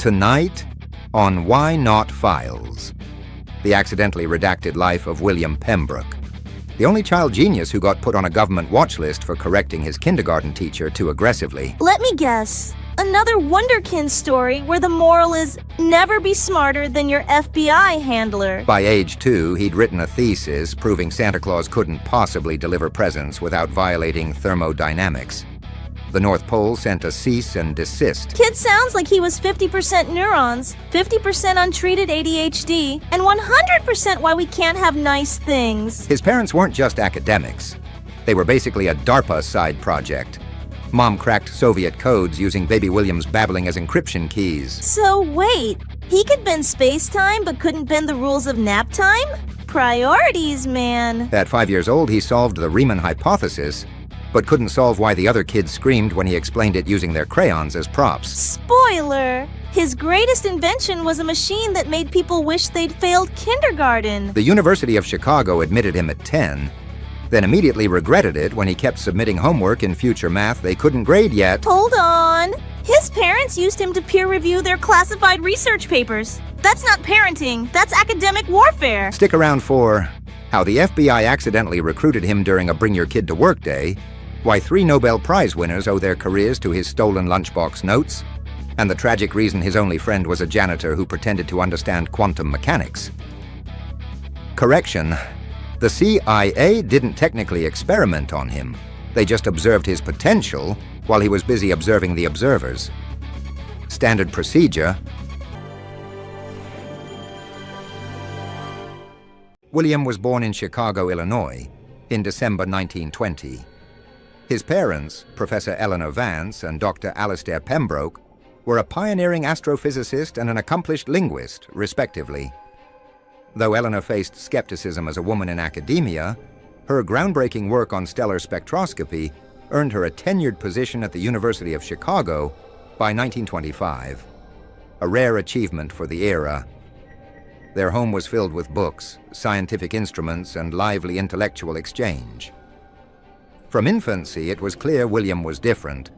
Tonight on Why Not Files, the accidentally redacted life of William Pembroke, the only child genius who got put on a government watch list for correcting his kindergarten teacher too aggressively. Let me guess. Another Wonderkin story where the moral is never be smarter than your FBI handler. By age 2, he'd written a thesis proving Santa Claus couldn't possibly deliver presents without violating thermodynamics. The North Pole sent a cease and desist. Kid sounds like he was 50% neurons, 50% untreated ADHD, and 100% why we can't have nice things. His parents weren't just academics. They were basically a DARPA side project. Mom cracked Soviet codes using baby William's babbling as encryption keys. So wait, he could bend space-time but couldn't bend the rules of nap time? Priorities, man. At 5 years old, he solved the Riemann hypothesis, but couldn't solve why the other kids screamed when he explained it using their crayons as props. Spoiler! His greatest invention was a machine that made people wish they'd failed kindergarten. The University of Chicago admitted him at 10, then immediately regretted it when he kept submitting homework in future math they couldn't grade yet. Hold on. His parents used him to peer review their classified research papers. That's not parenting, that's academic warfare. Stick around for how the FBI accidentally recruited him during a Bring Your Kid to Work day, why 3 Nobel Prize winners owe their careers to his stolen lunchbox notes, and the tragic reason his only friend was a janitor who pretended to understand quantum mechanics. Correction. The CIA didn't technically experiment on him. They just observed his potential while he was busy observing the observers. Standard procedure. William was born in Chicago, Illinois, in December 1920. His parents, Professor Eleanor Vance and Dr. Alastair Pembroke, were a pioneering astrophysicist and an accomplished linguist, respectively. Though Eleanor faced skepticism as a woman in academia, her groundbreaking work on stellar spectroscopy earned her a tenured position at the University of Chicago by 1925, a rare achievement for the era. Their home was filled with books, scientific instruments, and lively intellectual exchange. From infancy, it was clear William was different,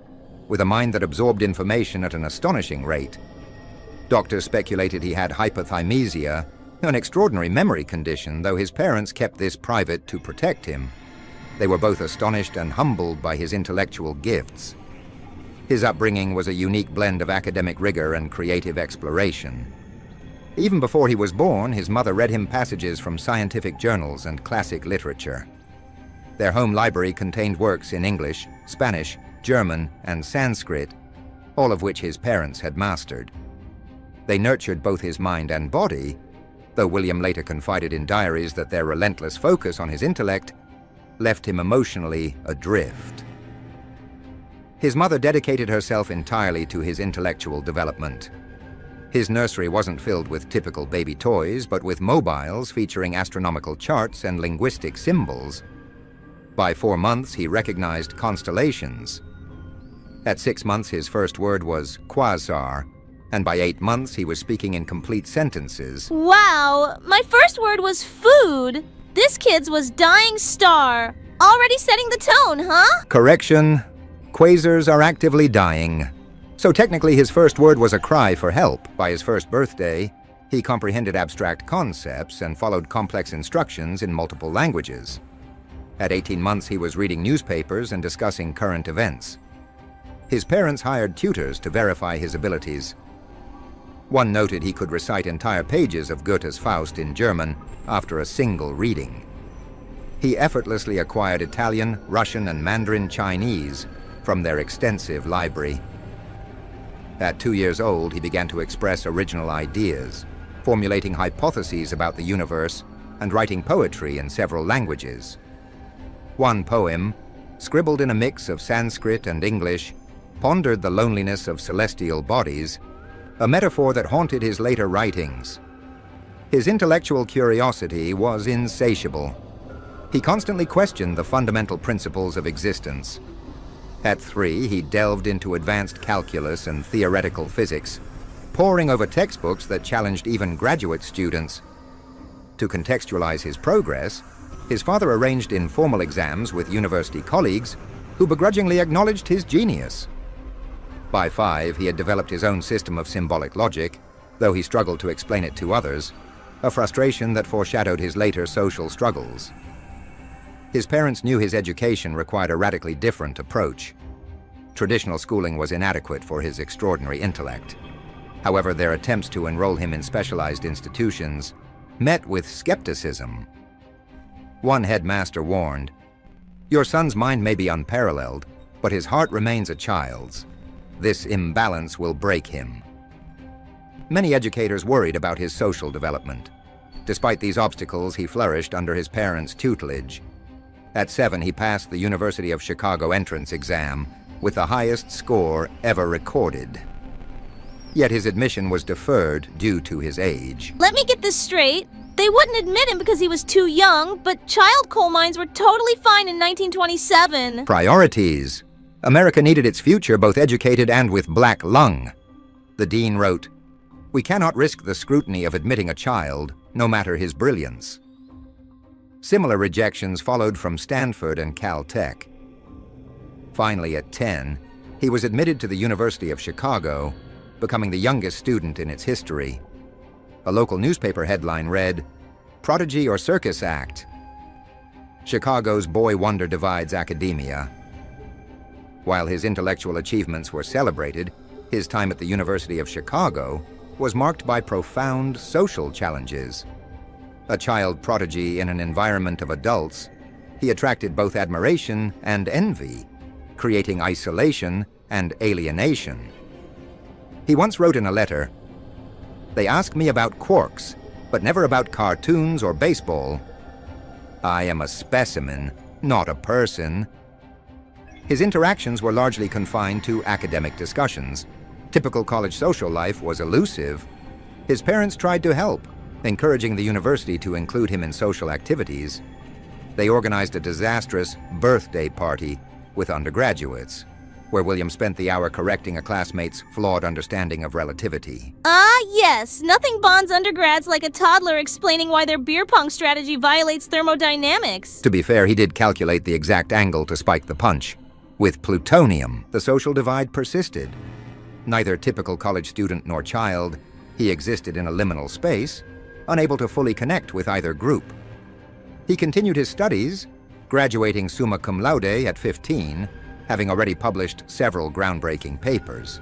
with a mind that absorbed information at an astonishing rate. Doctors speculated he had hypothymesia, an extraordinary memory condition, though his parents kept this private to protect him. They were both astonished and humbled by his intellectual gifts. His upbringing was a unique blend of academic rigor and creative exploration. Even before he was born, his mother read him passages from scientific journals and classic literature. Their home library contained works in English, Spanish, German, and Sanskrit, all of which his parents had mastered. They nurtured both his mind and body, though William later confided in diaries that their relentless focus on his intellect left him emotionally adrift. His mother dedicated herself entirely to his intellectual development. His nursery wasn't filled with typical baby toys, but with mobiles featuring astronomical charts and linguistic symbols. By 4 months, he recognized constellations. At 6 months, his first word was quasar, and by 8 months, he was speaking in complete sentences. Wow, my first word was food. This kid's was dying star. Already setting the tone, huh? Correction. Quasars are actively dying. So technically, his first word was a cry for help. By his first birthday, he comprehended abstract concepts and followed complex instructions in multiple languages. At 18 months, he was reading newspapers and discussing current events. His parents hired tutors to verify his abilities. One noted he could recite entire pages of Goethe's Faust in German after a single reading. He effortlessly acquired Italian, Russian, and Mandarin Chinese from their extensive library. At 2 years old, he began to express original ideas, formulating hypotheses about the universe and writing poetry in several languages. One poem, scribbled in a mix of Sanskrit and English, pondered the loneliness of celestial bodies, a metaphor that haunted his later writings. His intellectual curiosity was insatiable. He constantly questioned the fundamental principles of existence. At 3, he delved into advanced calculus and theoretical physics, poring over textbooks that challenged even graduate students. To contextualize his progress, his father arranged informal exams with university colleagues who begrudgingly acknowledged his genius. By 5, he had developed his own system of symbolic logic, though he struggled to explain it to others, a frustration that foreshadowed his later social struggles. His parents knew his education required a radically different approach. Traditional schooling was inadequate for his extraordinary intellect. However, their attempts to enroll him in specialized institutions met with skepticism. One headmaster warned, "Your son's mind may be unparalleled, but his heart remains a child's. This imbalance will break him." Many educators worried about his social development. Despite these obstacles, he flourished under his parents' tutelage. At 7, he passed the University of Chicago entrance exam with the highest score ever recorded. Yet his admission was deferred due to his age. Let me get this straight. They wouldn't admit him because he was too young, but child coal mines were totally fine in 1927. Priorities. America needed its future both educated and with black lung. The dean wrote, "We cannot risk the scrutiny of admitting a child, no matter his brilliance." Similar rejections followed from Stanford and Caltech. Finally, at 10, he was admitted to the University of Chicago, becoming the youngest student in its history. A local newspaper headline read, "Prodigy or Circus Act?" Chicago's boy wonder divides academia. While his intellectual achievements were celebrated, his time at the University of Chicago was marked by profound social challenges. A child prodigy in an environment of adults, he attracted both admiration and envy, creating isolation and alienation. He once wrote in a letter, "They ask me about quarks, but never about cartoons or baseball. I am a specimen, not a person." His interactions were largely confined to academic discussions. Typical college social life was elusive. His parents tried to help, encouraging the university to include him in social activities. They organized a disastrous birthday party with undergraduates, where William spent the hour correcting a classmate's flawed understanding of relativity. Ah, yes. Nothing bonds undergrads like a toddler explaining why their beer pong strategy violates thermodynamics. To be fair, he did calculate the exact angle to spike the punch. With plutonium, the social divide persisted. Neither typical college student nor child, he existed in a liminal space, unable to fully connect with either group. He continued his studies, graduating summa cum laude at 15, having already published several groundbreaking papers.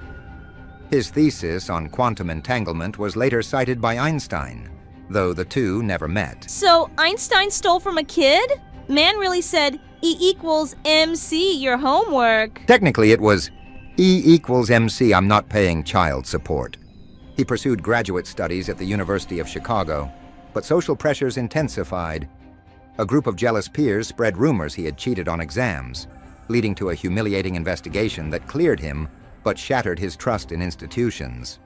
His thesis on quantum entanglement was later cited by Einstein, though the two never met. So Einstein stole from a kid? Man really said, E equals MC your homework. Technically, it was E equals MC, I'm not paying child support. He pursued graduate studies at the University of Chicago, but social pressures intensified. A group of jealous peers spread rumors he had cheated on exams, leading to a humiliating investigation that cleared him but shattered his trust in institutions.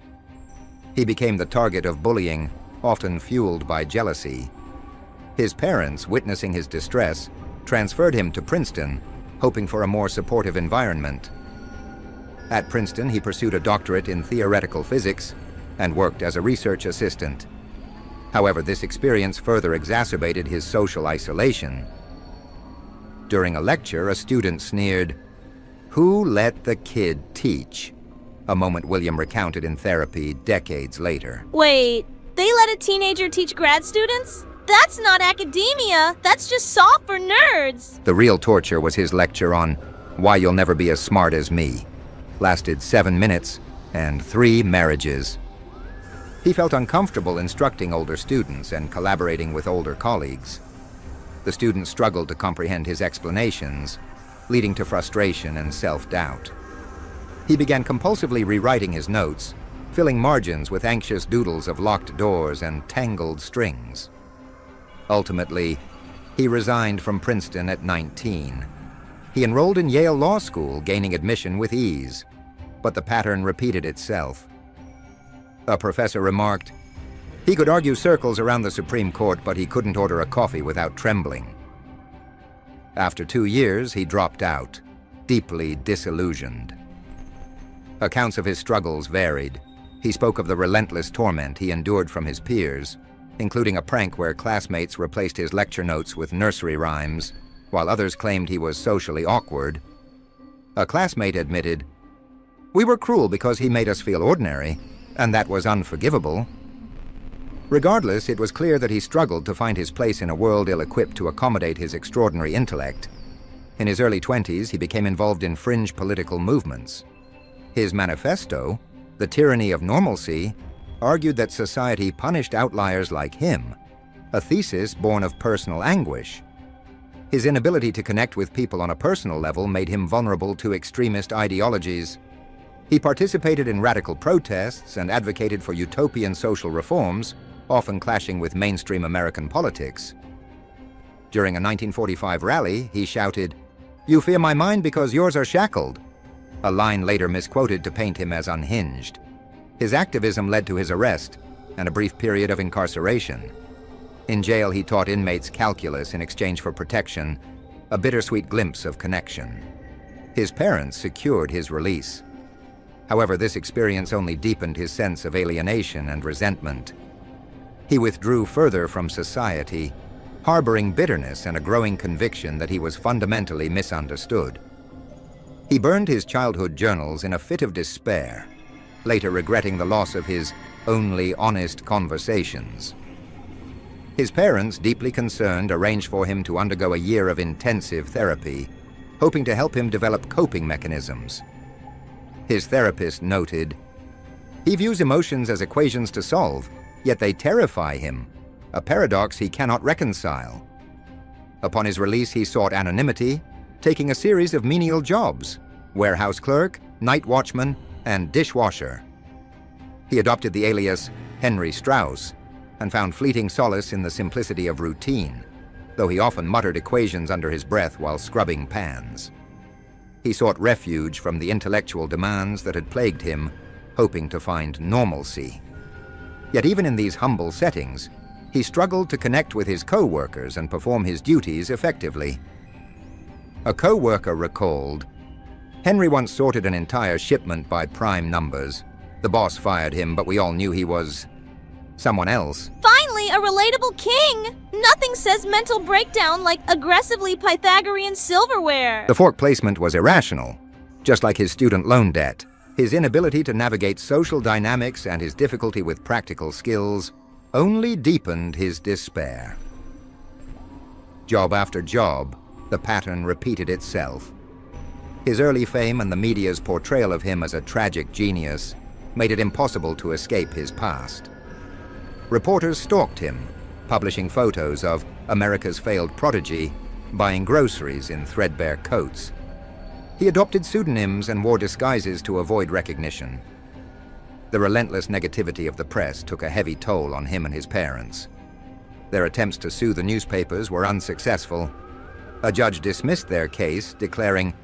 He became the target of bullying, often fueled by jealousy. His parents, witnessing his distress, transferred him to Princeton, hoping for a more supportive environment. At Princeton, he pursued a doctorate in theoretical physics and worked as a research assistant. However, this experience further exacerbated his social isolation. During a lecture, a student sneered, "Who let the kid teach?" A moment William recounted in therapy decades later. Wait, they let a teenager teach grad students? That's not academia, that's just soft for nerds. The real torture was his lecture on Why You'll Never Be As Smart As Me. Lasted 7 minutes and 3 marriages. He felt uncomfortable instructing older students and collaborating with older colleagues. The students struggled to comprehend his explanations, leading to frustration and self-doubt. He began compulsively rewriting his notes, filling margins with anxious doodles of locked doors and tangled strings. Ultimately, he resigned from Princeton at 19. He enrolled in Yale Law School, gaining admission with ease, but the pattern repeated itself. A professor remarked, "He could argue circles around the Supreme Court, but he couldn't order a coffee without trembling." After 2 years, he dropped out, deeply disillusioned. Accounts of his struggles varied. He spoke of the relentless torment he endured from his peers, including a prank where classmates replaced his lecture notes with nursery rhymes, while others claimed he was socially awkward. A classmate admitted, We were cruel because he made us feel ordinary, and that was unforgivable. Regardless, it was clear that he struggled to find his place in a world ill-equipped to accommodate his extraordinary intellect. In his early 20s, he became involved in fringe political movements. His manifesto, The Tyranny of Normalcy, argued that society punished outliers like him, a thesis born of personal anguish. His inability to connect with people on a personal level made him vulnerable to extremist ideologies. He participated in radical protests and advocated for utopian social reforms, often clashing with mainstream American politics. During a 1945 rally, he shouted, "You fear my mind because yours are shackled," a line later misquoted to paint him as unhinged. His activism led to his arrest and a brief period of incarceration. In jail, he taught inmates calculus in exchange for protection, a bittersweet glimpse of connection. His parents secured his release. However, this experience only deepened his sense of alienation and resentment. He withdrew further from society, harboring bitterness and a growing conviction that he was fundamentally misunderstood. He burned his childhood journals in a fit of despair, later regretting the loss of his only honest conversations. His parents, deeply concerned, arranged for him to undergo a year of intensive therapy, hoping to help him develop coping mechanisms. His therapist noted, "He views emotions as equations to solve, yet they terrify him, a paradox he cannot reconcile." Upon his release, he sought anonymity, taking a series of menial jobs: warehouse clerk, night watchman, and dishwasher. He adopted the alias Henry Strauss and found fleeting solace in the simplicity of routine, though he often muttered equations under his breath while scrubbing pans. He sought refuge from the intellectual demands that had plagued him, hoping to find normalcy. Yet even in these humble settings, he struggled to connect with his co-workers and perform his duties effectively. A co-worker recalled, "Henry once sorted an entire shipment by prime numbers. The boss fired him, but we all knew he was someone else." Finally, a relatable king! Nothing says mental breakdown like aggressively Pythagorean silverware. The fork placement was irrational, just like his student loan debt. His inability to navigate social dynamics and his difficulty with practical skills only deepened his despair. Job after job, the pattern repeated itself. His early fame and the media's portrayal of him as a tragic genius made it impossible to escape his past. Reporters stalked him, publishing photos of America's failed prodigy buying groceries in threadbare coats. He adopted pseudonyms and wore disguises to avoid recognition. The relentless negativity of the press took a heavy toll on him and his parents. Their attempts to sue the newspapers were unsuccessful. A judge dismissed their case, declaring,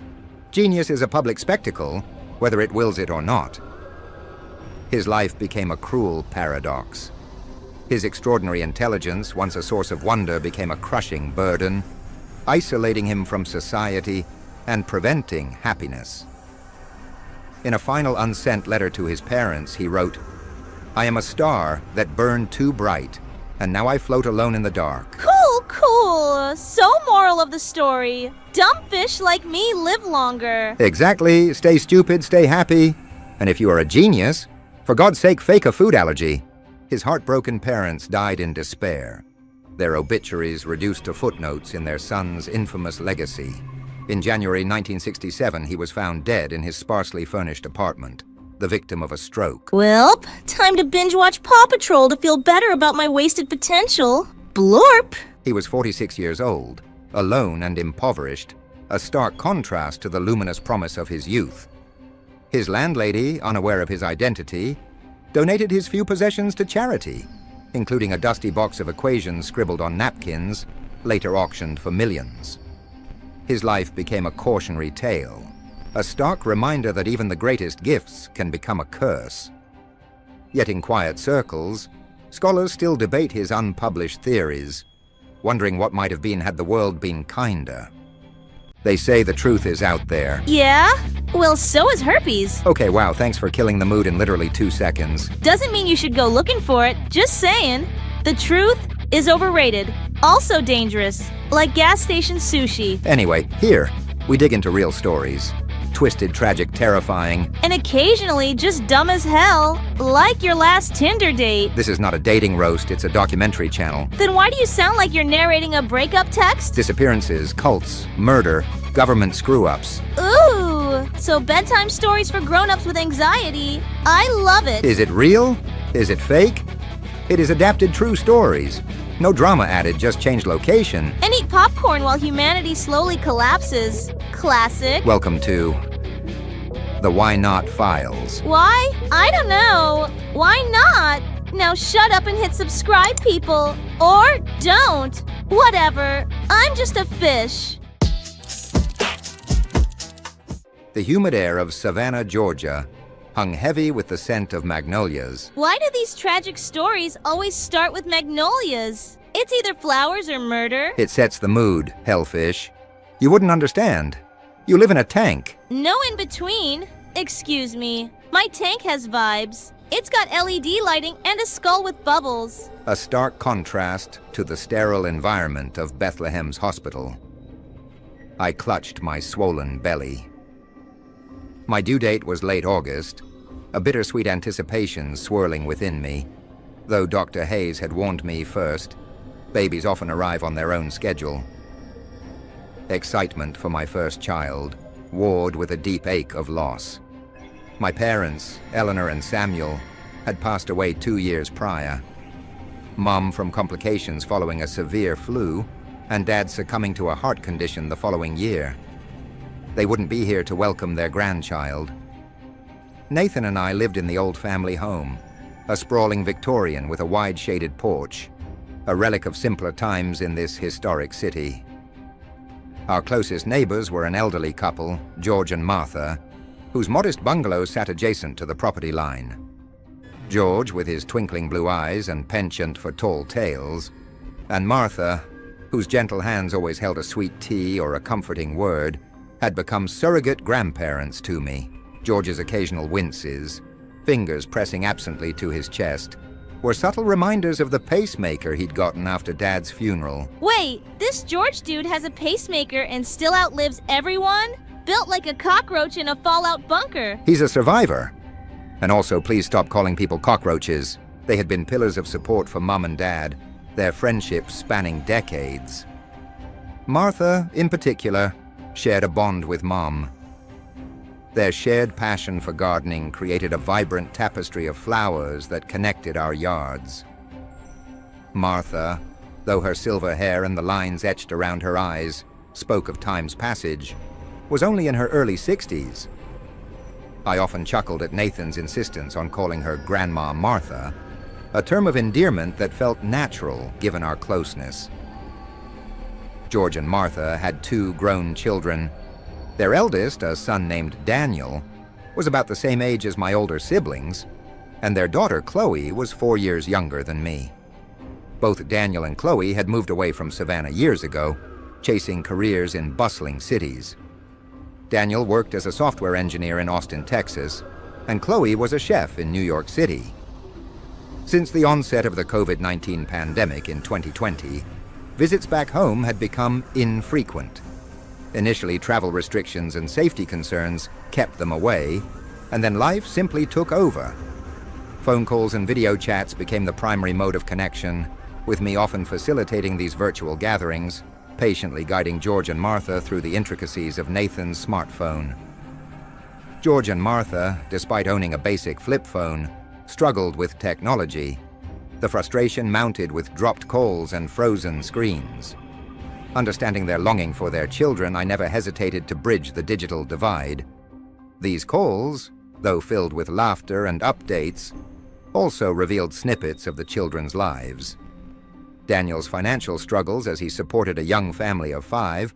"Genius is a public spectacle, whether it wills it or not." His life became a cruel paradox. His extraordinary intelligence, once a source of wonder, became a crushing burden, isolating him from society and preventing happiness. In a final unsent letter to his parents, he wrote, "I am a star that burned too bright, and now I float alone in the dark." Cool. So moral of the story, dumb fish like me live longer. Exactly. Stay stupid, stay happy. And if you are a genius, for God's sake, fake a food allergy. His heartbroken parents died in despair, their obituaries reduced to footnotes in their son's infamous legacy. In January 1967, he was found dead in his sparsely furnished apartment, the victim of a stroke. Welp, time to binge-watch Paw Patrol to feel better about my wasted potential. Blorp! He was 46 years old, alone and impoverished, a stark contrast to the luminous promise of his youth. His landlady, unaware of his identity, donated his few possessions to charity, including a dusty box of equations scribbled on napkins, later auctioned for millions. His life became a cautionary tale, a stark reminder that even the greatest gifts can become a curse. Yet in quiet circles, scholars still debate his unpublished theories, wondering what might have been had the world been kinder. They say the truth is out there. Yeah? Well, so is herpes. Okay, wow, thanks for killing the mood in literally 2 seconds. Doesn't mean you should go looking for it, just saying. The truth is overrated, also dangerous, like gas station sushi. Anyway, here, we dig into real stories. twisted, tragic, terrifying. And occasionally just dumb as hell, like your last Tinder date. This is not a dating roast, it's a documentary channel. Then why do you sound like you're narrating a breakup text? Disappearances, cults, murder, government screw-ups. Ooh, so bedtime stories for grown-ups with anxiety. I love it. Is it real? Is it fake? It is adapted true stories. No drama added, just change location. And eat popcorn while humanity slowly collapses. Classic. Welcome to the Why Not Files. Why? I don't know. Why not? Now shut up and hit subscribe, people. Or don't. Whatever. I'm just a fish. The humid air of Savannah, Georgia, hung heavy with the scent of magnolias. Why do these tragic stories always start with magnolias? It's either flowers or murder. It sets the mood, hellfish. You wouldn't understand. You live in a tank. No in between. Excuse me. My tank has vibes. It's got LED lighting and a skull with bubbles. A stark contrast to the sterile environment of Bethlehem's hospital. I clutched my swollen belly. My due date was late August, a bittersweet anticipation swirling within me. Though Dr. Hayes had warned me first, babies often arrive on their own schedule. Excitement for my first child warred with a deep ache of loss. My parents, Eleanor and Samuel, had passed away 2 years prior. Mom from complications following a severe flu, and Dad succumbing to a heart condition the following year. They wouldn't be here to welcome their grandchild. Nathan and I lived in the old family home, a sprawling Victorian with a wide shaded porch, a relic of simpler times in this historic city. Our closest neighbors were an elderly couple, George and Martha, whose modest bungalow sat adjacent to the property line. George, with his twinkling blue eyes and penchant for tall tales, and Martha, whose gentle hands always held a sweet tea or a comforting word, had become surrogate grandparents to me. George's occasional winces, fingers pressing absently to his chest, were subtle reminders of the pacemaker he'd gotten after Dad's funeral. Wait, this George dude has a pacemaker and still outlives everyone? Built like a cockroach in a fallout bunker. He's a survivor. And also, please stop calling people cockroaches. They had been pillars of support for Mom and Dad, their friendship spanning decades. Martha, in particular, shared a bond with Mom. Their shared passion for gardening created a vibrant tapestry of flowers that connected our yards. Martha, though her silver hair and the lines etched around her eyes spoke of time's passage, was only in her early 60s. I often chuckled at Nathan's insistence on calling her Grandma Martha, a term of endearment that felt natural given our closeness. George and Martha had 2 grown children. Their eldest, a son named Daniel, was about the same age as my older siblings, and their daughter Chloe was 4 years younger than me. Both Daniel and Chloe had moved away from Savannah years ago, chasing careers in bustling cities. Daniel worked as a software engineer in Austin, Texas, and Chloe was a chef in New York City. Since the onset of the COVID-19 pandemic in 2020, visits back home had become infrequent. Initially, travel restrictions and safety concerns kept them away, and then life simply took over. Phone calls and video chats became the primary mode of connection, with me often facilitating these virtual gatherings, patiently guiding George and Martha through the intricacies of Nathan's smartphone. George and Martha, despite owning a basic flip phone, struggled with technology. The frustration mounted with dropped calls and frozen screens. Understanding their longing for their children, I never hesitated to bridge the digital divide. These calls, though filled with laughter and updates, also revealed snippets of the children's lives. Daniel's financial struggles as he supported a young family of 5,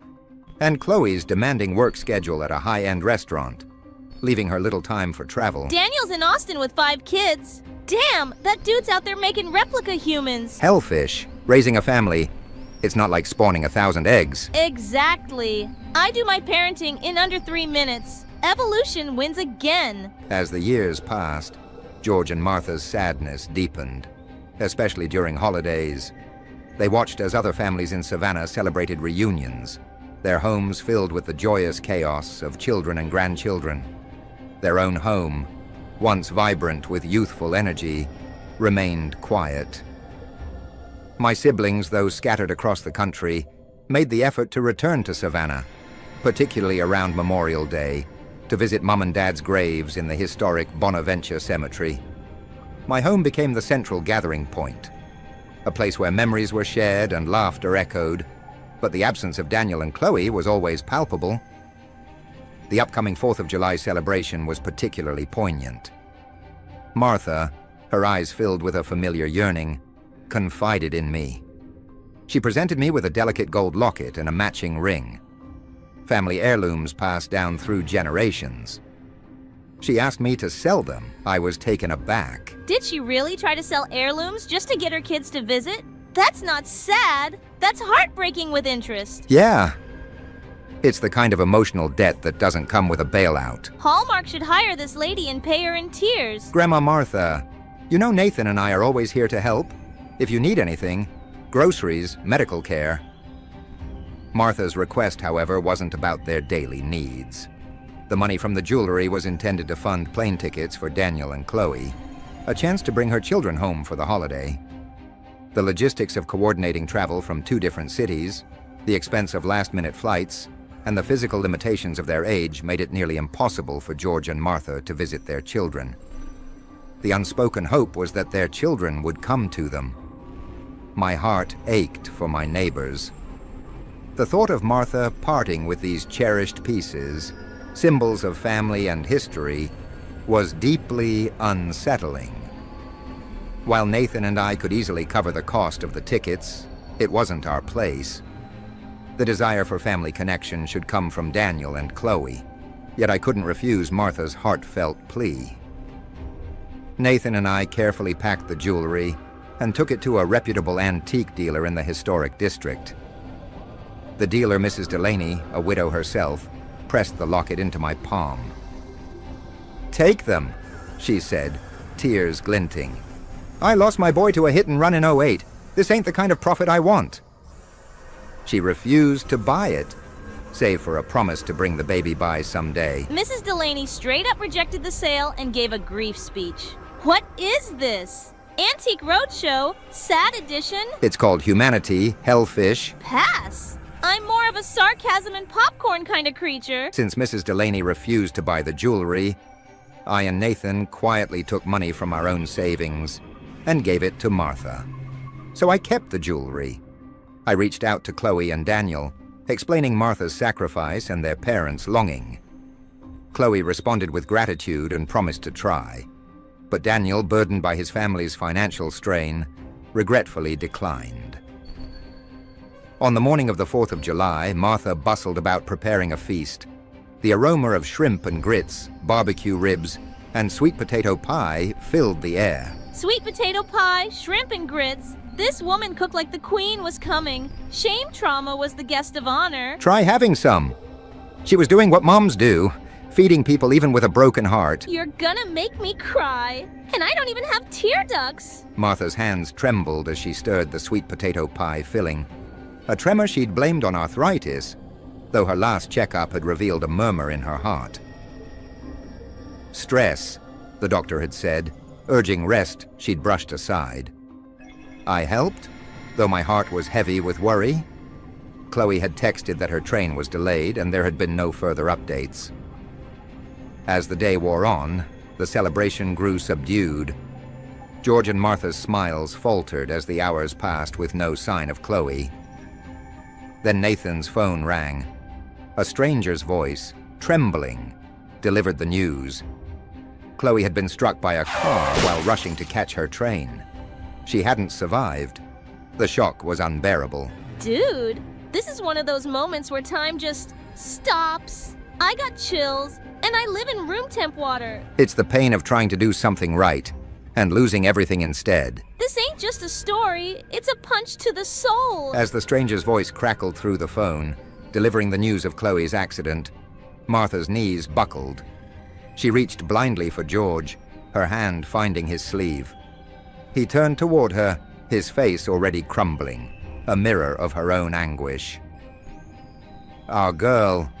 and Chloe's demanding work schedule at a high-end restaurant, leaving her little time for travel. Daniel's in Austin with 5 kids. Damn, that dude's out there making replica humans. Hellfish, raising a family, it's not like spawning 1,000 eggs. Exactly. I do my parenting in under 3 minutes. Evolution wins again. As the years passed, George and Martha's sadness deepened, especially during holidays. They watched as other families in Savannah celebrated reunions, their homes filled with the joyous chaos of children and grandchildren. Their own home, once vibrant with youthful energy, remained quiet. My siblings, though scattered across the country, made the effort to return to Savannah, particularly around Memorial Day, to visit Mom and Dad's graves in the historic Bonaventure Cemetery. My home became the central gathering point, a place where memories were shared and laughter echoed, but the absence of Daniel and Chloe was always palpable. The upcoming 4th of July celebration was particularly poignant. Martha, her eyes filled with a familiar yearning, confided in me. She presented me with a delicate gold locket and a matching ring, family heirlooms passed down through generations. She asked me to sell them. I was taken aback. Did she really try to sell heirlooms just to get her kids to visit? That's not sad. That's heartbreaking with interest. Yeah. It's the kind of emotional debt that doesn't come with a bailout. Hallmark should hire this lady and pay her in tears. Grandma Martha, you know Nathan and I are always here to help. If you need anything, groceries, medical care. Martha's request, however, wasn't about their daily needs. The money from the jewelry was intended to fund plane tickets for Daniel and Chloe, a chance to bring her children home for the holiday. The logistics of coordinating travel from 2 different cities, the expense of last-minute flights, and the physical limitations of their age made it nearly impossible for George and Martha to visit their children. The unspoken hope was that their children would come to them. My heart ached for my neighbors. The thought of Martha parting with these cherished pieces, symbols of family and history, was deeply unsettling. While Nathan and I could easily cover the cost of the tickets, it wasn't our place. The desire for family connection should come from Daniel and Chloe, yet I couldn't refuse Martha's heartfelt plea. Nathan and I carefully packed the jewelry and took it to a reputable antique dealer in the historic district. The dealer, Mrs. Delaney, a widow herself, pressed the locket into my palm. "Take them," she said, tears glinting. "I lost my boy to a hit and run in '08. This ain't the kind of profit I want." She refused to buy it, save for a promise to bring the baby by someday. Mrs. Delaney straight up rejected the sale and gave a grief speech. What is this? Antique Roadshow, sad edition? It's called Humanity, Hellfish. Pass. I'm more of a sarcasm and popcorn kind of creature. Since Mrs. Delaney refused to buy the jewelry, I and Nathan quietly took money from our own savings and gave it to Martha. So I kept the jewelry. I reached out to Chloe and Daniel, explaining Martha's sacrifice and their parents' longing. Chloe responded with gratitude and promised to try, but Daniel, burdened by his family's financial strain, regretfully declined. On the morning of the 4th of July, Martha bustled about preparing a feast. The aroma of shrimp and grits, barbecue ribs, and sweet potato pie filled the air. Sweet potato pie, shrimp and grits. This woman cooked like the queen was coming. Shame trauma was the guest of honor. Try having some. She was doing what moms do, feeding people even with a broken heart. You're gonna make me cry. And I don't even have tear ducts. Martha's hands trembled as she stirred the sweet potato pie filling, a tremor she'd blamed on arthritis, though her last checkup had revealed a murmur in her heart. Stress, the doctor had said, urging rest she'd brushed aside. I helped, though my heart was heavy with worry. Chloe had texted that her train was delayed and there had been no further updates. As the day wore on, the celebration grew subdued. George and Martha's smiles faltered as the hours passed with no sign of Chloe. Then Nathan's phone rang. A stranger's voice, trembling, delivered the news. Chloe had been struck by a car while rushing to catch her train. She hadn't survived. The shock was unbearable. Dude, this is one of those moments where time just stops. I got chills, and I live in room temp water. It's the pain of trying to do something right and losing everything instead. This ain't just a story, it's a punch to the soul. As the stranger's voice crackled through the phone, delivering the news of Chloe's accident, Martha's knees buckled. She reached blindly for George, her hand finding his sleeve. He turned toward her, his face already crumbling, a mirror of her own anguish. Our girl,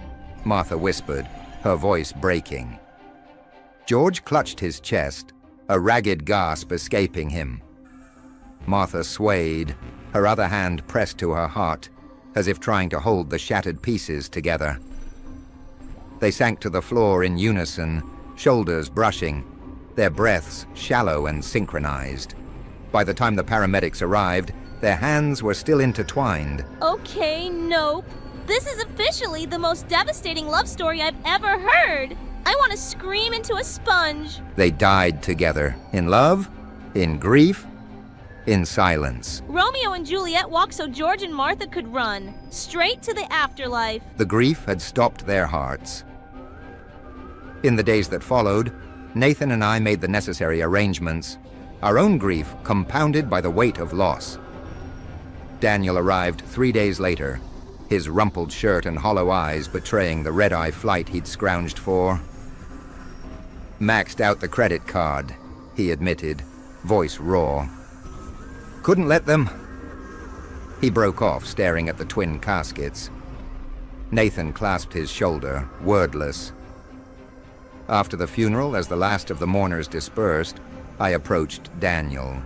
Martha whispered, her voice breaking. George clutched his chest, a ragged gasp escaping him. Martha swayed, her other hand pressed to her heart, as if trying to hold the shattered pieces together. They sank to the floor in unison, shoulders brushing, their breaths shallow and synchronized. By the time the paramedics arrived, their hands were still intertwined. Okay, nope. This is officially the most devastating love story I've ever heard. I want to scream into a sponge. They died together, in love, in grief, in silence. Romeo and Juliet walked so George and Martha could run, straight to the afterlife. The grief had stopped their hearts. In the days that followed, Nathan and I made the necessary arrangements, our own grief compounded by the weight of loss. Daniel arrived 3 days later, his rumpled shirt and hollow eyes betraying the red-eye flight he'd scrounged for. Maxed out the credit card, he admitted, voice raw. Couldn't let them. He broke off, staring at the twin caskets. Nathan clasped his shoulder, wordless. After the funeral, as the last of the mourners dispersed, I approached Daniel.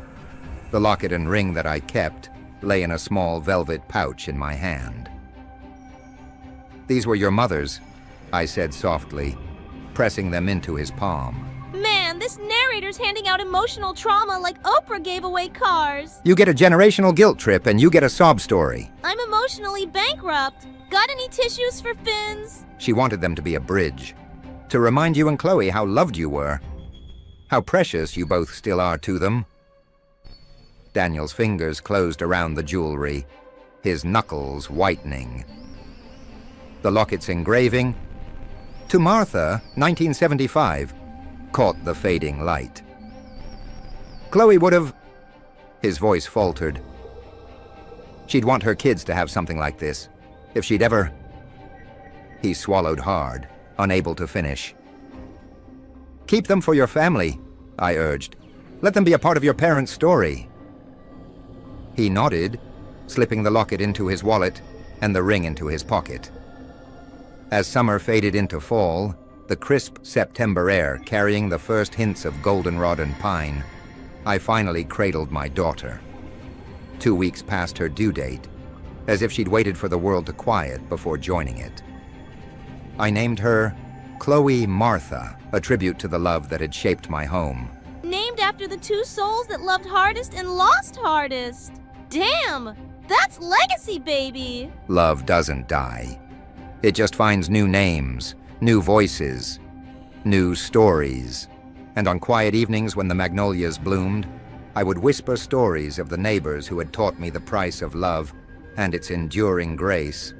The locket and ring that I kept lay in a small velvet pouch in my hand. "These were your mother's," I said softly, pressing them into his palm. Man, this narrator's handing out emotional trauma like Oprah gave away cars. You get a generational guilt trip and you get a sob story. I'm emotionally bankrupt. Got any tissues for Fins? She wanted them to be a bridge, to remind you and Chloe how loved you were, how precious you both still are to them. Daniel's fingers closed around the jewelry, his knuckles whitening. The locket's engraving, "To Martha, 1975, caught the fading light. Chloe would have..." His voice faltered. "She'd want her kids to have something like this, if she'd ever..." He swallowed hard, unable to finish. "Keep them for your family," I urged. "Let them be a part of your parents' story." He nodded, slipping the locket into his wallet and the ring into his pocket. As summer faded into fall, the crisp September air carrying the first hints of goldenrod and pine, I finally cradled my daughter. 2 weeks past her due date, as if she'd waited for the world to quiet before joining it. I named her Chloe Martha, a tribute to the love that had shaped my home. Named after the two souls that loved hardest and lost hardest. Damn, that's legacy, baby. Love doesn't die. It just finds new names, new voices, new stories. And on quiet evenings when the magnolias bloomed, I would whisper stories of the neighbors who had taught me the price of love and its enduring grace,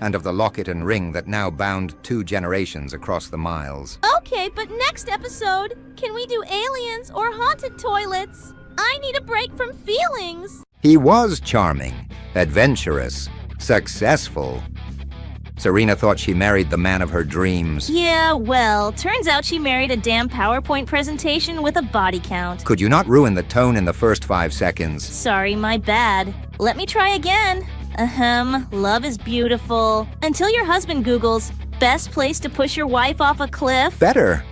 and of the locket and ring that now bound 2 generations across the miles. Okay, but next episode, can we do aliens or haunted toilets? I need a break from feelings. He was charming, adventurous, successful. Serena thought she married the man of her dreams. Yeah, well, turns out she married a damn PowerPoint presentation with a body count. Could you not ruin the tone in the first 5 seconds? Sorry, my bad. Let me try again. Love is beautiful. Until your husband Googles, best place to push your wife off a cliff. Better.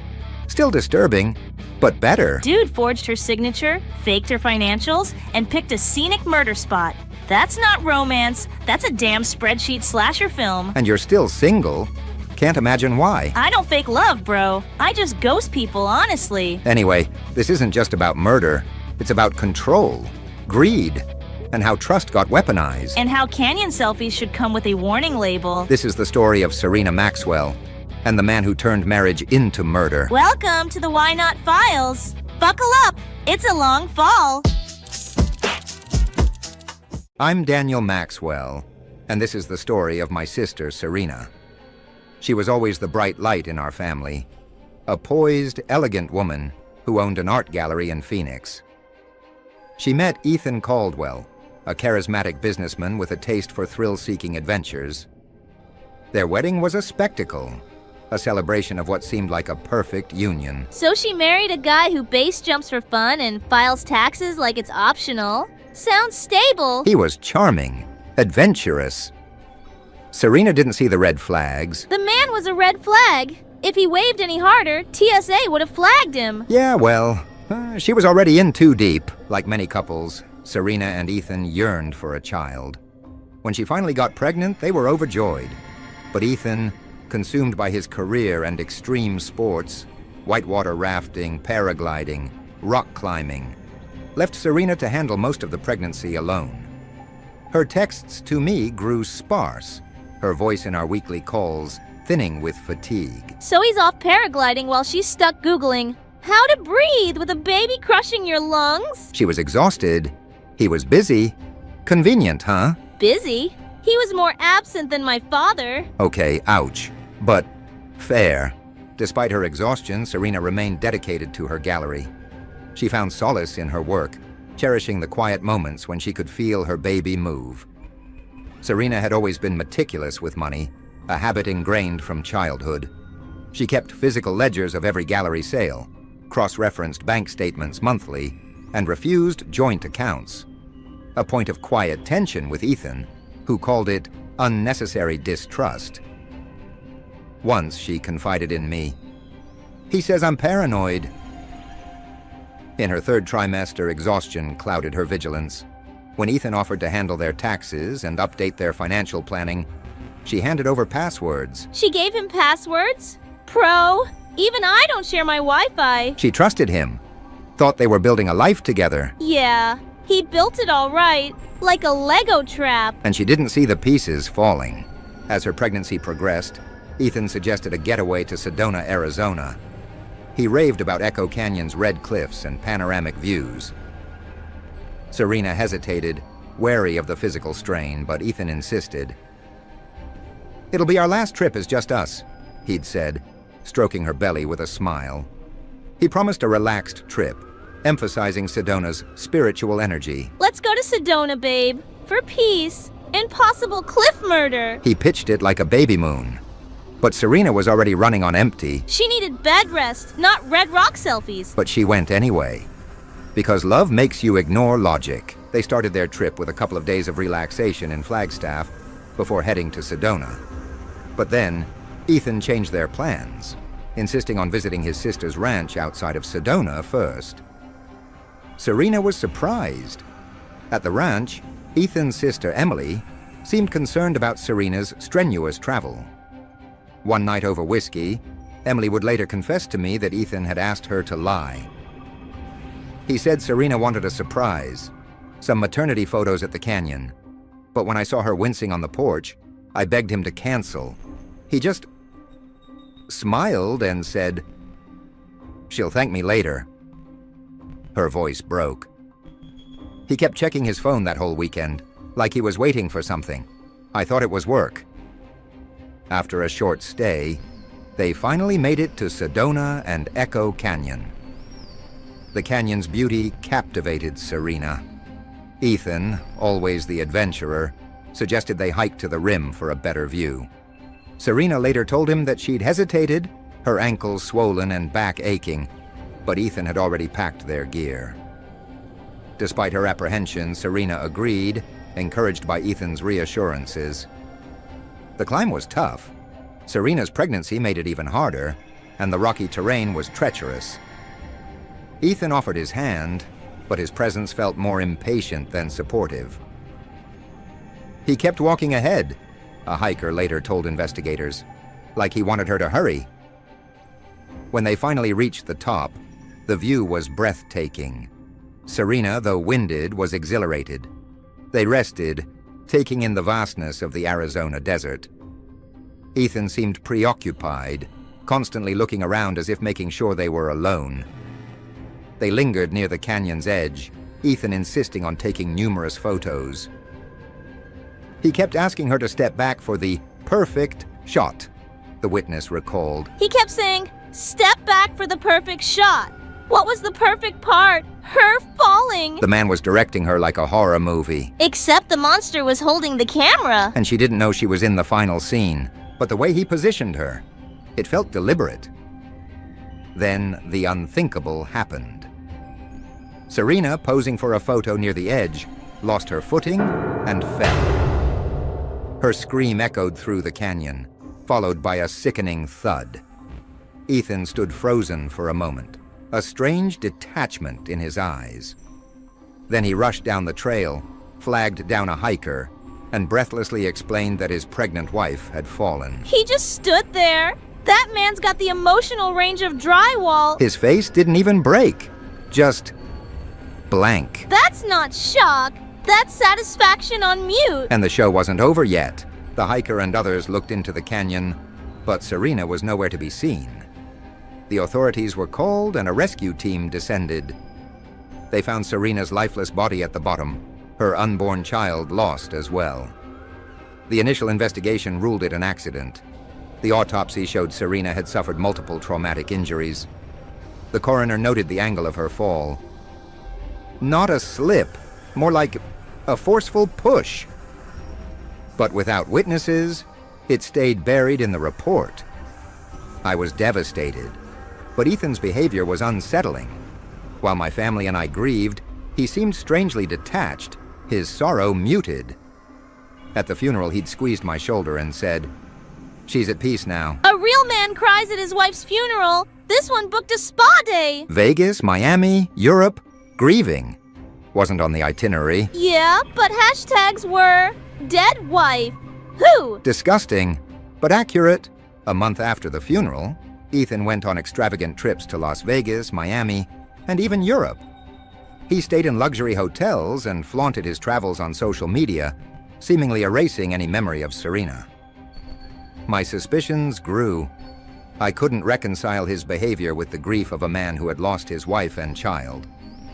Still disturbing, but better. Dude forged her signature, faked her financials, and picked a scenic murder spot. That's not romance. That's a damn spreadsheet slasher film. And you're still single. Can't imagine why. I don't fake love, bro. I just ghost people, honestly. Anyway, this isn't just about murder. It's about control, greed, and how trust got weaponized. And how canyon selfies should come with a warning label. This is the story of Serena Maxwell and the man who turned marriage into murder. Welcome to the WhyNotFiles. Buckle up. It's a long fall. I'm Daniel Maxwell, and this is the story of my sister, Serena. She was always the bright light in our family, a poised, elegant woman who owned an art gallery in Phoenix. She met Ethan Caldwell, a charismatic businessman with a taste for thrill-seeking adventures. Their wedding was a spectacle, a celebration of what seemed like a perfect union. So she married a guy who base jumps for fun and files taxes like it's optional. Sounds stable. He was charming, adventurous. Serena didn't see the red flags. The man was a red flag. If he waved any harder, TSA would have flagged him. Yeah, well, she was already in too deep. Like many couples, Serena and Ethan yearned for a child. When she finally got pregnant, they were overjoyed. But Ethan, consumed by his career and extreme sports, whitewater rafting, paragliding, rock climbing, left Serena to handle most of the pregnancy alone. Her texts to me grew sparse, her voice in our weekly calls thinning with fatigue. So he's off paragliding while she's stuck Googling how to breathe with a baby crushing your lungs? She was exhausted. He was busy. Convenient, huh? Busy? He was more absent than my father. Okay, ouch. But fair. Despite her exhaustion, Serena remained dedicated to her gallery. She found solace in her work, cherishing the quiet moments when she could feel her baby move. Serena had always been meticulous with money, a habit ingrained from childhood. She kept physical ledgers of every gallery sale, cross-referenced bank statements monthly, and refused joint accounts. A point of quiet tension with Ethan, who called it unnecessary distrust. Once she confided in me. He says I'm paranoid. In her third trimester, exhaustion clouded her vigilance. When Ethan offered to handle their taxes and update their financial planning, she handed over passwords. She gave him passwords? Pro? Even I don't share my Wi-Fi. She trusted him, thought they were building a life together. Yeah, he built it all right, like a Lego trap. And she didn't see the pieces falling. As her pregnancy progressed, Ethan suggested a getaway to Sedona, Arizona. He raved about Echo Canyon's red cliffs and panoramic views. Serena hesitated, wary of the physical strain, but Ethan insisted. "It'll be our last trip as just us," he'd said, stroking her belly with a smile. He promised a relaxed trip, emphasizing Sedona's spiritual energy. Let's go to Sedona, babe, for peace and possible cliff murder. He pitched it like a baby moon. But Serena was already running on empty. She needed bed rest, not red rock selfies. But she went anyway. Because love makes you ignore logic. They started their trip with a couple of days of relaxation in Flagstaff before heading to Sedona. But then, Ethan changed their plans, insisting on visiting his sister's ranch outside of Sedona first. Serena was surprised. At the ranch, Ethan's sister Emily seemed concerned about Serena's strenuous travel. One night over whiskey, Emily would later confess to me that Ethan had asked her to lie. He said Serena wanted a surprise, some maternity photos at the canyon. But when I saw her wincing on the porch, I begged him to cancel. He just smiled and said, "She'll thank me later." Her voice broke. He kept checking his phone that whole weekend, like he was waiting for something. I thought it was work. After a short stay, they finally made it to Sedona and Echo Canyon. The canyon's beauty captivated Serena. Ethan, always the adventurer, suggested they hike to the rim for a better view. Serena later told him that she'd hesitated, her ankles swollen and back aching, but Ethan had already packed their gear. Despite her apprehension, Serena agreed, encouraged by Ethan's reassurances. The climb was tough. Serena's pregnancy made it even harder, and the rocky terrain was treacherous. Ethan offered his hand, but his presence felt more impatient than supportive. He kept walking ahead, a hiker later told investigators, like he wanted her to hurry. When they finally reached the top, the view was breathtaking. Serena, though winded, was exhilarated. They rested, taking in the vastness of the Arizona desert. Ethan seemed preoccupied, constantly looking around as if making sure they were alone. They lingered near the canyon's edge, Ethan insisting on taking numerous photos. He kept asking her to step back for the perfect shot, the witness recalled. He kept saying, "Step back for the perfect shot." What was the perfect part? Her falling. The man was directing her like a horror movie. Except the monster was holding the camera. And she didn't know she was in the final scene. But the way he positioned her, it felt deliberate. Then the unthinkable happened. Serena, posing for a photo near the edge, lost her footing and fell. Her scream echoed through the canyon, followed by a sickening thud. Ethan stood frozen for a moment, a strange detachment in his eyes. Then he rushed down the trail, flagged down a hiker, and breathlessly explained that his pregnant wife had fallen. He just stood there. That man's got the emotional range of drywall. His face didn't even break, just blank. That's not shock. That's satisfaction on mute. And the show wasn't over yet. The hiker and others looked into the canyon, but Serena was nowhere to be seen. The authorities were called and a rescue team descended. They found Serena's lifeless body at the bottom, her unborn child lost as well. The initial investigation ruled it an accident. The autopsy showed Serena had suffered multiple traumatic injuries. The coroner noted the angle of her fall. Not a slip, more like a forceful push. But without witnesses, it stayed buried in the report. I was devastated, but Ethan's behavior was unsettling. While my family and I grieved, he seemed strangely detached, his sorrow muted. At the funeral, he'd squeezed my shoulder and said, "She's at peace now." A real man cries at his wife's funeral. This one booked a spa day. Vegas, Miami, Europe, grieving wasn't on the itinerary. Yeah, but hashtags were dead wife. Who? Disgusting, but accurate. A month after the funeral, Ethan went on extravagant trips to Las Vegas, Miami, and even Europe. He stayed in luxury hotels and flaunted his travels on social media, seemingly erasing any memory of Serena. My suspicions grew. I couldn't reconcile his behavior with the grief of a man who had lost his wife and child.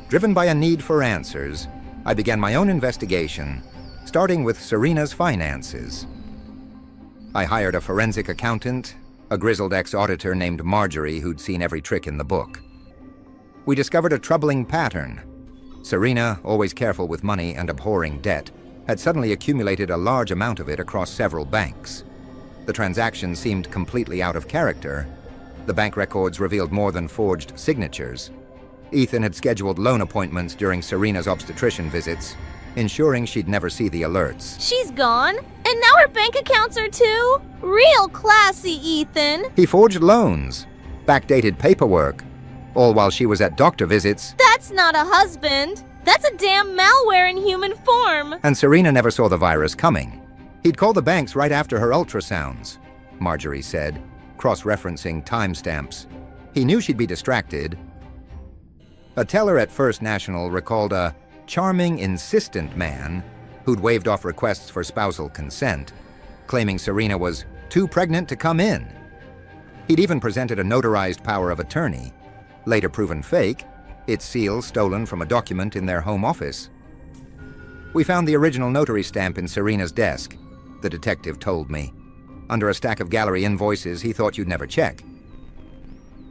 Driven by a need for answers, I began my own investigation, starting with Serena's finances. I hired a forensic accountant, a grizzled ex-auditor named Marjorie who'd seen every trick in the book. We discovered a troubling pattern. Serena, always careful with money and abhorring debt, had suddenly accumulated a large amount of it across several banks. The transaction seemed completely out of character. The bank records revealed more than forged signatures. Ethan had scheduled loan appointments during Serena's obstetrician visits, ensuring she'd never see the alerts. She's gone, and now her bank accounts are too? Real classy, Ethan. He forged loans, backdated paperwork, all while she was at doctor visits. That's not a husband. That's a damn malware in human form. And Serena never saw the virus coming. He'd call the banks right after her ultrasounds, Marjorie said, cross-referencing timestamps. He knew she'd be distracted. A teller at First National recalled a charming, insistent man who'd waved off requests for spousal consent, claiming Serena was too pregnant to come in. He'd even presented a notarized power of attorney, later proven fake, its seal stolen from a document in their home office. We found the original notary stamp in Serena's desk, the detective told me, under a stack of gallery invoices he thought you'd never check.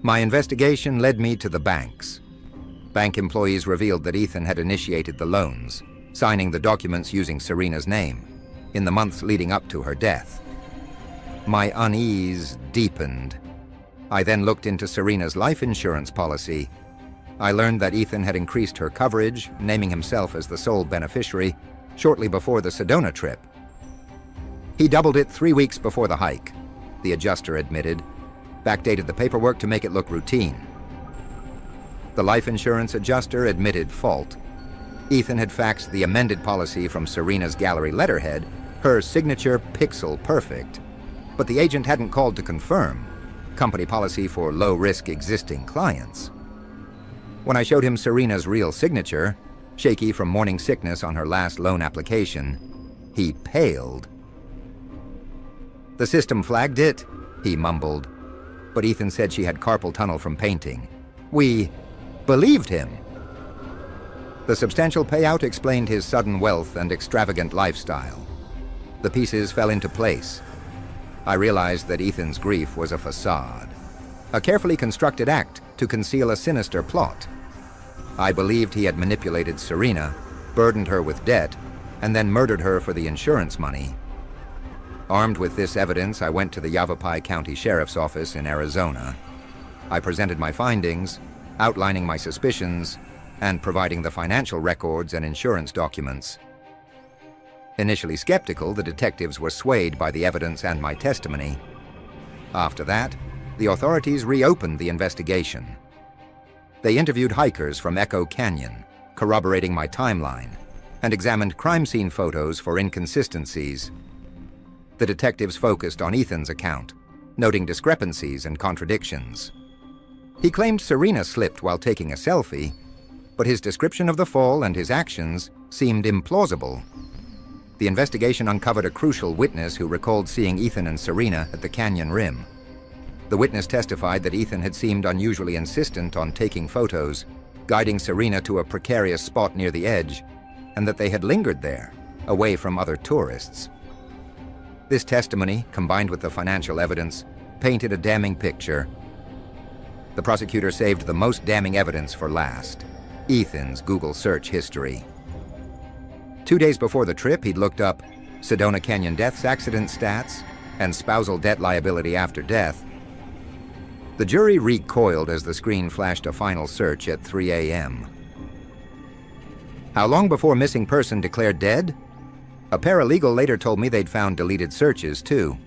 My investigation led me to the banks. Bank employees revealed that Ethan had initiated the loans, signing the documents using Serena's name, in the months leading up to her death. My unease deepened. I then looked into Serena's life insurance policy. I learned that Ethan had increased her coverage, naming himself as the sole beneficiary, shortly before the Sedona trip. He doubled it 3 weeks before the hike, the adjuster admitted, backdated the paperwork to make it look routine. The life insurance adjuster admitted fault. Ethan had faxed the amended policy from Serena's gallery letterhead, her signature pixel perfect. But the agent hadn't called to confirm. Company policy for low-risk existing clients. When I showed him Serena's real signature, shaky from morning sickness on her last loan application, he paled. "The system flagged it," he mumbled. But Ethan said she had carpal tunnel from painting. We believed him. The substantial payout explained his sudden wealth and extravagant lifestyle. The pieces fell into place. I realized that Ethan's grief was a facade, a carefully constructed act to conceal a sinister plot. I believed he had manipulated Serena, burdened her with debt, and then murdered her for the insurance money. Armed with this evidence, I went to the Yavapai County Sheriff's Office in Arizona. I presented my findings, outlining my suspicions, and providing the financial records and insurance documents. Initially skeptical, the detectives were swayed by the evidence and my testimony. After that, the authorities reopened the investigation. They interviewed hikers from Echo Canyon, corroborating my timeline, and examined crime scene photos for inconsistencies. The detectives focused on Ethan's account, noting discrepancies and contradictions. He claimed Serena slipped while taking a selfie, but his description of the fall and his actions seemed implausible. The investigation uncovered a crucial witness who recalled seeing Ethan and Serena at the canyon rim. The witness testified that Ethan had seemed unusually insistent on taking photos, guiding Serena to a precarious spot near the edge, and that they had lingered there, away from other tourists. This testimony, combined with the financial evidence, painted a damning picture. The prosecutor saved the most damning evidence for last: Ethan's Google search history. 2 days before the trip, he'd looked up Sedona Canyon deaths accident stats and spousal debt liability after death. The jury recoiled as the screen flashed a final search at 3 a.m. How long before missing person declared dead? A paralegal later told me they'd found deleted searches, too.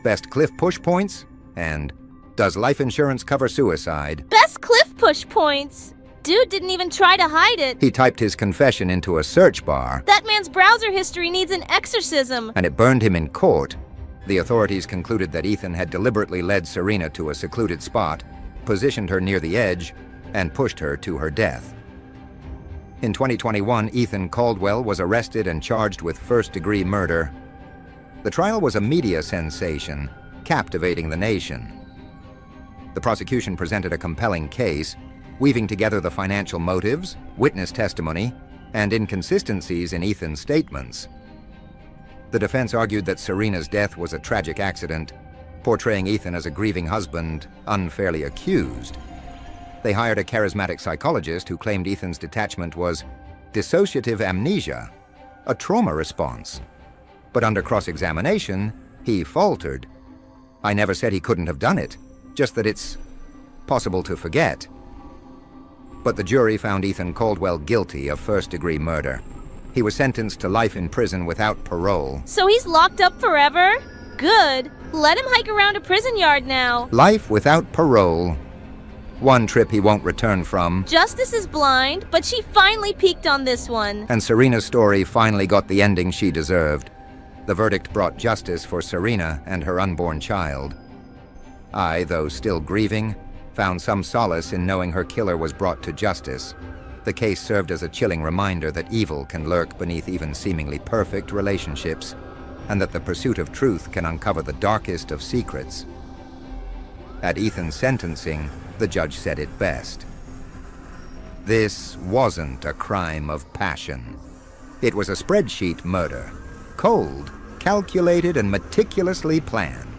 Best cliff push points? And does life insurance cover suicide? Best cliff push points! Dude didn't even try to hide it. He typed his confession into a search bar. That man's browser history needs an exorcism. And it burned him in court. The authorities concluded that Ethan had deliberately led Serena to a secluded spot, positioned her near the edge, and pushed her to her death. In 2021, Ethan Caldwell was arrested and charged with first-degree murder. The trial was a media sensation, captivating the nation. The prosecution presented a compelling case, weaving together the financial motives, witness testimony, and inconsistencies in Ethan's statements. The defense argued that Serena's death was a tragic accident, portraying Ethan as a grieving husband unfairly accused. They hired a charismatic psychologist who claimed Ethan's detachment was dissociative amnesia, a trauma response. But under cross-examination, he faltered. I never said he couldn't have done it, just that it's possible to forget. But the jury found Ethan Caldwell guilty of first-degree murder. He was sentenced to life in prison without parole. So he's locked up forever? Good. Let him hike around a prison yard now. Life without parole. One trip he won't return from. Justice is blind, but she finally peaked on this one. And Serena's story finally got the ending she deserved. The verdict brought justice for Serena and her unborn child. I, though still grieving, found some solace in knowing her killer was brought to justice. The case served as a chilling reminder that evil can lurk beneath even seemingly perfect relationships, and that the pursuit of truth can uncover the darkest of secrets. At Ethan's sentencing, the judge said it best. This wasn't a crime of passion. It was a spreadsheet murder. Cold, calculated, and meticulously planned.